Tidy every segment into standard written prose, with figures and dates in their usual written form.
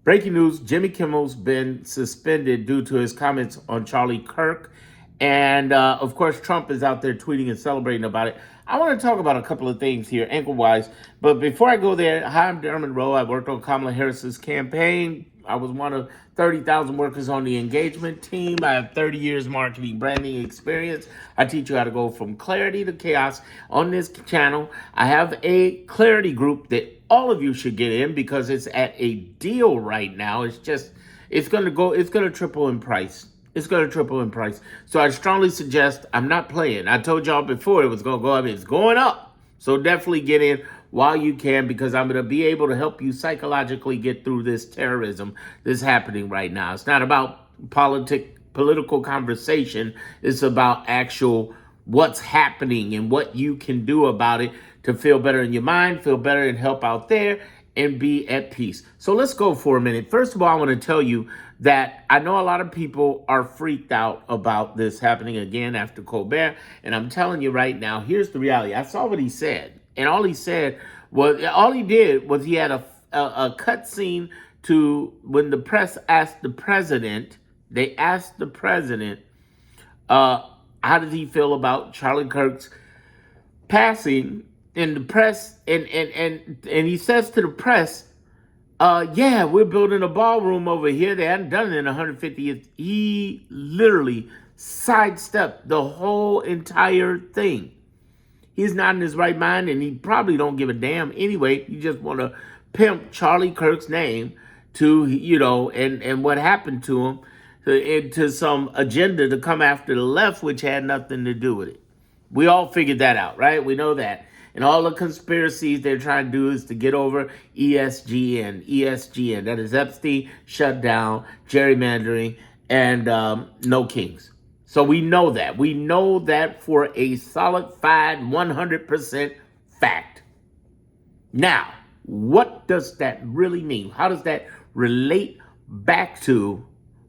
Breaking news, Jimmy Kimmel's been suspended due to his comments on Charlie Kirk. And of course, Trump is out there tweeting and celebrating about it. I want to talk about a couple of things here, ankle-wise. But before I go there, hi, I'm Monroe. I worked on Kamala Harris's campaign. I was one of 30,000 workers on the engagement team. I have 30 years marketing branding experience. I teach you how to go from clarity to chaos on this channel. I have a clarity group that all of you should get in because it's at a deal right now. It's going to triple in price. It's going to triple in price. So I strongly suggest, I'm not playing. I told y'all before it was going to go up. It's going up. So definitely get in while you can, because I'm going to be able to help you psychologically get through this terrorism that's happening right now. It's not about political conversation. It's about actual what's happening and what you can do about it to feel better in your mind, feel better and help out there and be at peace. So let's go for a minute. First of all, I want to tell you that I know a lot of people are freaked out about this happening again after Colbert. And I'm telling you right now, here's the reality. I saw what he said. And all he did was he had a cut scene to when the press asked the president, how did he feel about Charlie Kirk's passing in the press, and he says to the press, yeah, we're building a ballroom over here. They hadn't done it in 150 years. He literally sidestepped the whole entire thing. He's not in his right mind, and he probably don't give a damn anyway. You just want to pimp Charlie Kirk's name to, and what happened to him into some agenda to come after the left, which had nothing to do with it. We all figured that out, right? We know that. And all the conspiracies they're trying to do is to get over ESGN. That is Epstein, shutdown, gerrymandering, and no kings. So we know that. We know that for a solidified 100% fact. Now, what does that really mean? How does that relate back to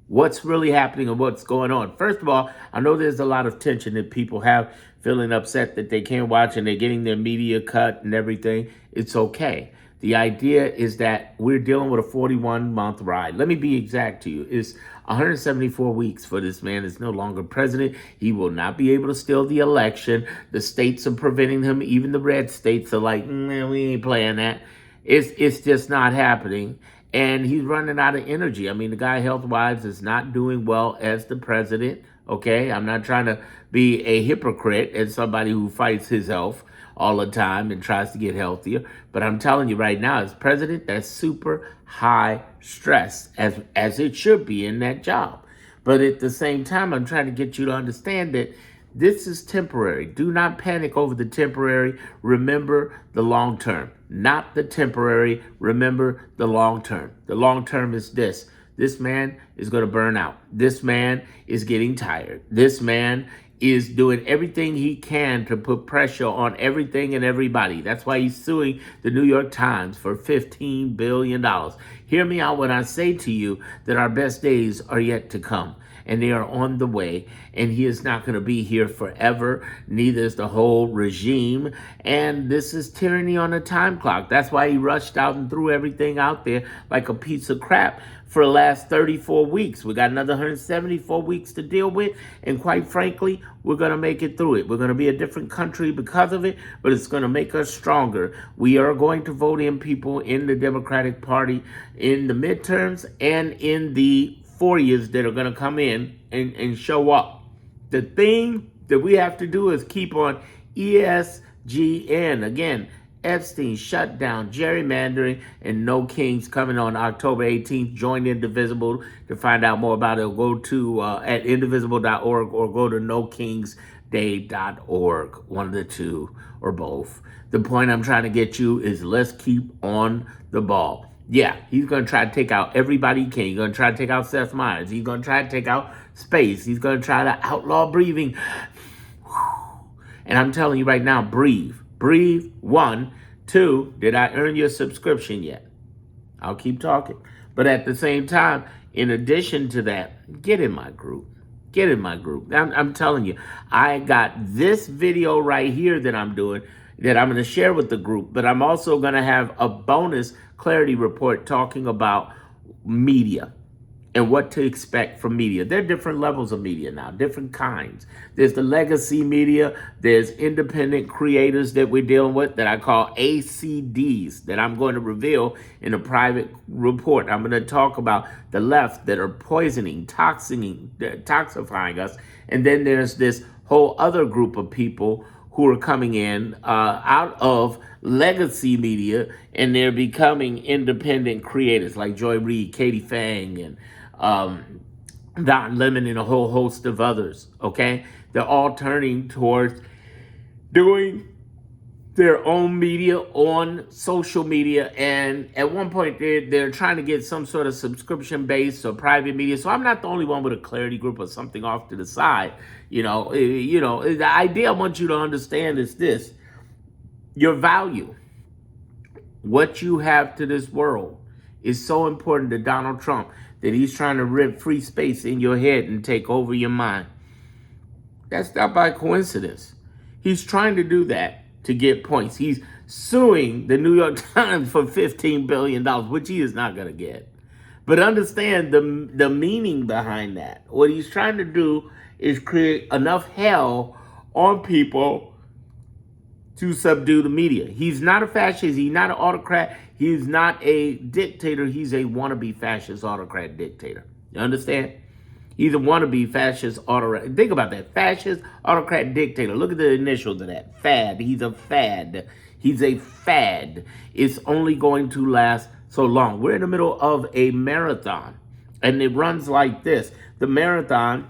what's really happening and what's going on? First of all, I know there's a lot of tension that people have, feeling upset that they can't watch and they're getting their media cut and everything. It's okay. The idea is that we're dealing with a 41-month ride. Let me be exact to you. It's 174 weeks for this man is no longer president. He will not be able to steal the election. The states are preventing him. Even the red states are like, we ain't playing that. It's just not happening. And he's running out of energy. I mean, the guy health-wise is not doing well as the president. Okay, I'm not trying to be a hypocrite and somebody who fights his health all the time and tries to get healthier. But I'm telling you right now, as president, that's super high stress, as it should be in that job. But at the same time, I'm trying to get you to understand that this is temporary. Do not panic over the temporary. Remember the long term, not the temporary. Remember the long term. The long term is this. This man is going to burn out. This man is getting tired. This man is doing everything he can to put pressure on everything and everybody. That's why he's suing the New York Times for $15 billion. Hear me out when I say to you that our best days are yet to come. And they are on the way, and he is not going to be here forever. Neither is the whole regime. And this is tyranny on a time clock. That's why he rushed out and threw everything out there like a piece of crap for the last 34 weeks. We got another 174 weeks to deal with. And quite frankly, we're going to make it through it. We're going to be a different country because of it, but it's going to make us stronger. We are going to vote in people in the Democratic Party in the midterms and in the 4 years that are going to come in and show up. The thing that we have to do is keep on ESGN. Again, Epstein, shutdown, gerrymandering, and no kings coming on October 18th. Join Indivisible to find out more about it. Go to at indivisible.org or go to nokingsday.org. One of the two or both. The point I'm trying to get you is let's keep on the ball. Yeah, he's going to try to take out everybody he can. He's going to try to take out Seth Meyers. He's going to try to take out space. He's going to try to outlaw breathing. And I'm telling you right now, breathe. Breathe. 1. 2, did I earn your subscription yet? I'll keep talking. But at the same time, in addition to that, get in my group. Get in my group. I'm telling you, I got this video right here that I'm doing that I'm going to share with the group, but I'm also going to have a bonus clarity report talking about media and what to expect from media. There are different levels of media now, different kinds. There's the legacy media, there's independent creators that we're dealing with that I call ACDs, that I'm going to reveal in a private report. I'm going to talk about the left that are poisoning, toxifying us. And then there's this whole other group of people who are coming in out of legacy media, and they're becoming independent creators like Joy Reid, Katie Fang, and Don Lemon, and a whole host of others. Okay, they're all turning towards doing their own media on social media, and at one point they're trying to get some sort of subscription based or private media. So I'm not the only one with a Clarity Group or something off to the side. The idea I want you to understand is this: your value, what you have to this world, is so important to Donald Trump that he's trying to rip free space in your head and take over your mind. That's not by coincidence. He's trying to do that to get points. He's suing the New York Times for $15 billion, which he is not going to get. But understand the meaning behind that. What he's trying to do is create enough hell on people to subdue the media. He's not a fascist. He's not an autocrat. He's not a dictator. He's a wannabe fascist autocrat dictator. You understand? He's a wannabe fascist autocrat. Think about that. Fascist autocrat dictator. Look at the initials of that. Fad. He's a fad. He's a fad. It's only going to last so long. We're in the middle of a marathon, and it runs like this. The marathon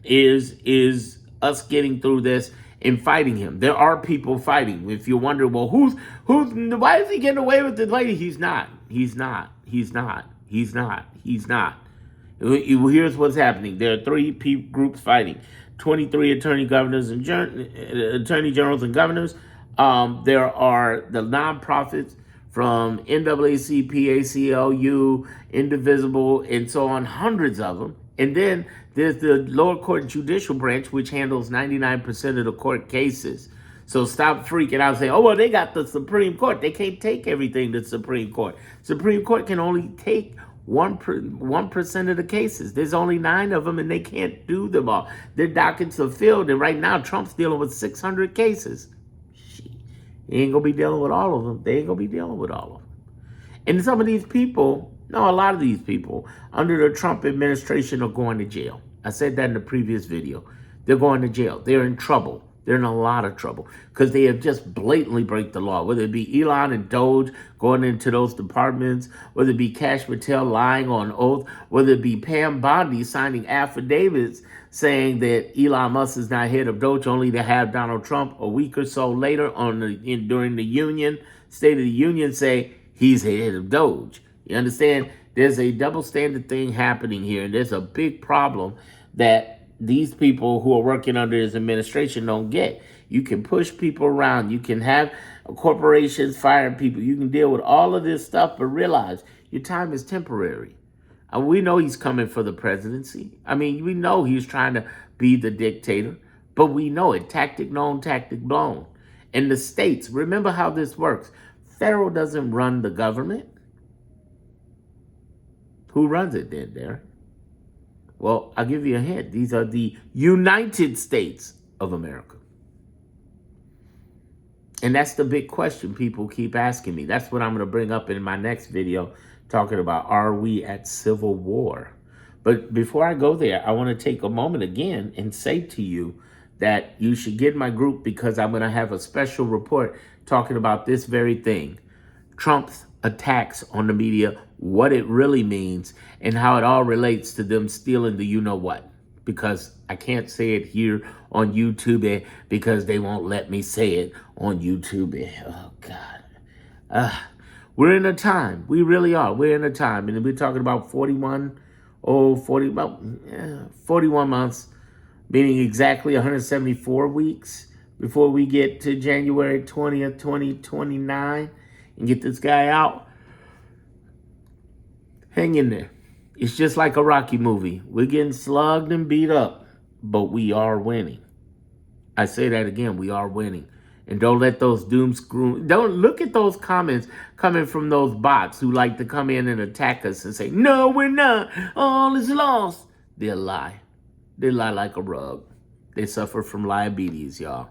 is us getting through this and fighting him. There are people fighting. If you wonder, well, why is he getting away with the lady? He's not. He's not. He's not. He's not. He's not. Here's what's happening. There are three groups fighting. 23 attorney generals and governors. There are the nonprofits from NAACP, ACLU, Indivisible, and so on, hundreds of them. And then there's the lower court judicial branch, which handles 99% of the court cases. So stop freaking out and say, oh, well, they got the Supreme Court. They can't take everything to the Supreme Court. Supreme Court can only take 1% of the cases. There's only 9 of them, and they can't do them all. Their dockets are filled, and right now Trump's dealing with 600 cases. He ain't gonna be dealing with all of them. They ain't gonna be dealing with all of them. And some of these people, no, a lot of these people under the Trump administration are going to jail. I said that in the previous video. They're going to jail. They're in trouble. They're in a lot of trouble because they have just blatantly break the law, whether it be Elon and Doge going into those departments, whether it be Kash Patel lying on oath, whether it be Pam Bondi signing affidavits saying that Elon Musk is not head of Doge, only to have Donald Trump a week or so later during the State of the Union say he's head of Doge. You understand? There's a double standard thing happening here, and there's a big problem that these people who are working under his administration don't get. You can push people around. You can have corporations firing people. You can deal with all of this stuff, but realize your time is temporary. And we know he's coming for the presidency. I mean, we know he's trying to be the dictator, but we know it. Tactic known, tactic blown. And the states, remember how this works. Federal doesn't run the government. Who runs it then, Darren? Well, I'll give you a hint. These are the United States of America. And that's the big question people keep asking me. That's what I'm going to bring up in my next video, talking about, are we at civil war? But before I go there, I want to take a moment again and say to you that you should get my group, because I'm going to have a special report talking about this very thing. Trump's attacks on the media, what it really means, and how it all relates to them stealing the you-know-what. Because I can't say it here on YouTube because they won't let me say it on YouTube. Oh, God. We're in a time. We really are. We're in a time. And we're talking about 41 months, meaning exactly 174 weeks before we get to January 20th, 2029 and get this guy out. Hang in there. It's just like a Rocky movie. We're getting slugged and beat up, but we are winning. I say that again, we are winning. And don't let those doom screw. Don't look at those comments coming from those bots who like to come in and attack us and say, "No, we're not. All is lost." They'll lie. They lie like a rug. They suffer from diabetes, y'all.